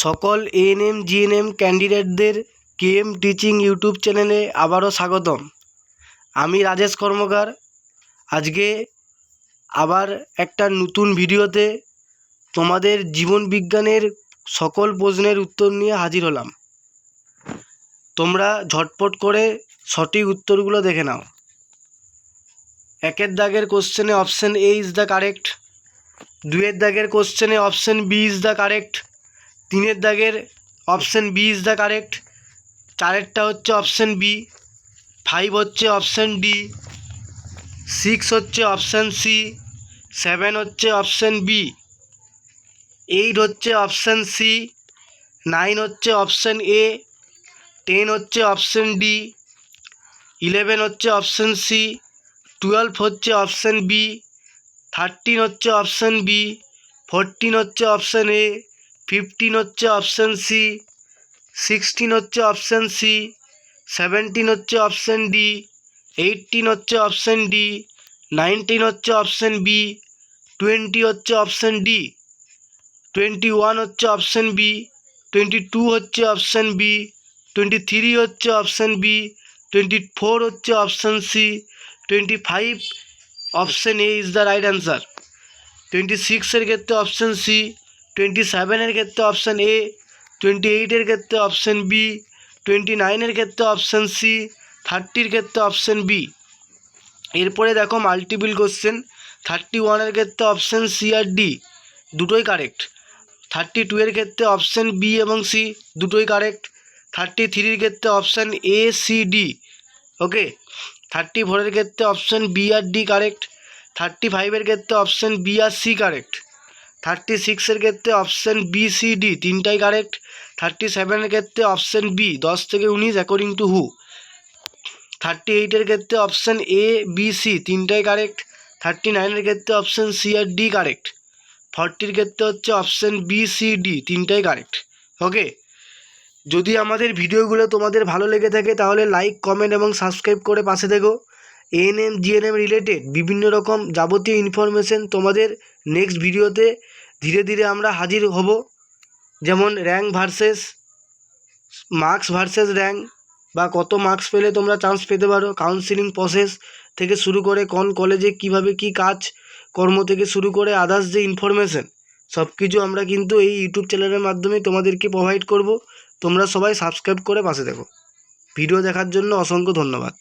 সকল ANM GNM ক্যান্ডিডেটদের KM teaching YouTube চ্যানেলে আবারও স্বাগতম। আমি রাজেশ কর্মকার। আজকে আবার একটা নতুন ভিডিওতে তোমাদের জীবন বিজ্ঞানের সকল প্রশ্নের উত্তর নিয়ে হাজির হলাম। তোমরা ঝটপট করে সঠিক উত্তরগুলো দেখে নাও। একের দাগের কোশ্চেনে option A is the correct, দুয়ের দাগের কোশ্চেনে option B is the correct, তিনের দাগের option B is the correct, চারেরটা হচ্ছে অপশান বি, 5 হচ্ছে অপশান ডি, 6 হচ্ছে অপশান সি, 7 হচ্ছে অপশান বি, 8 হচ্ছে অপশান সি, 9 হচ্ছে অপশান এ, 10 হচ্ছে অপশান ডি, 11 হচ্ছে অপশান সি, 12 হচ্ছে অপশান বি, 13 হচ্ছে অপশান বি, 14 হচ্ছে অপশান এ, 15 হচ্ছে অপশান সি, 16 হচ্ছে অপশান সি, 17 হচ্ছে অপশান ডি, 18 হচ্ছে অপশান ডি, 19 হচ্ছে অপশান বি, 20 হচ্ছে অপশান ডি, 21 হচ্ছে অপশান বি, 22 হচ্ছে অপশান বি, 23 হচ্ছে অপশান বি, 24 হচ্ছে option C, 25 option A is the right answer, 26 এর ক্ষেত্রে অপশান সি, 27 এর ক্ষেত্রে অপশান এ, 28 এর ক্ষেত্রে অপশান বি, 29 এর ক্ষেত্রে অপশান সি, 30 এর ক্ষেত্রে অপশান বি। এরপরে দেখো মাল্টিপল কোশ্চেন। 31 এর ক্ষেত্রে অপশান সি আর ডি দুটোই কারেক্ট, 32 এর ক্ষেত্রে অপশান বি এবং সি দুটোই কারেক্ট, 33 এর ক্ষেত্রে option A C D okay, 34 এর ক্ষেত্রে অপশান বি আর ডি কারেক্ট, 35 এর ক্ষেত্রে অপশান বি আর সি কারেক্ট, 36 এর ক্ষেত্রে অপশান বি সি ডি তিনটাই কারেক্ট, 37 এর ক্ষেত্রে অপশান বি 10 থেকে 19 অ্যাকর্ডিং টু হু, 38 এর ক্ষেত্রে অপশান এ বি সি তিনটাই কারেক্ট, 39 এর ক্ষেত্রে অপশান সি আর ডি কারেক্ট, 40 এর ক্ষেত্রে হচ্ছে অপশান বি সি ডি তিনটাই কারেক্ট ওকে। যদি আমাদের ভিডিওগুলো তোমাদের ভালো লেগে থাকে তাহলে লাইক, কমেন্ট এবং সাবস্ক্রাইব করে পাশে থেকো। এএনএম জিএনএম রিলেটেড বিভিন্ন রকম যাবতীয় ইনফরমেশন তোমাদের নেক্সট ভিডিওতে ধীরে ধীরে আমরা হাজির হব। যেমন rank versus marks versus rank, বা কত মার্কস পেলে তোমরা চান্স পেতে পারো, কাউন্সিলিং প্রসেস থেকে শুরু করে কোন কলেজে কিভাবে কি কাজ কর্ম থেকে শুরু করে আদার্স যে ইনফরমেশন সব কিছু আমরা কিন্তু এই ইউটিউব চ্যানেলের মাধ্যমে তোমাদেরকে প্রোভাইড করব। তোমরা সবাই সাবস্ক্রাইব করে পাশে দেখো। ভিডিও দেখার জন্য অসংখ্য ধন্যবাদ।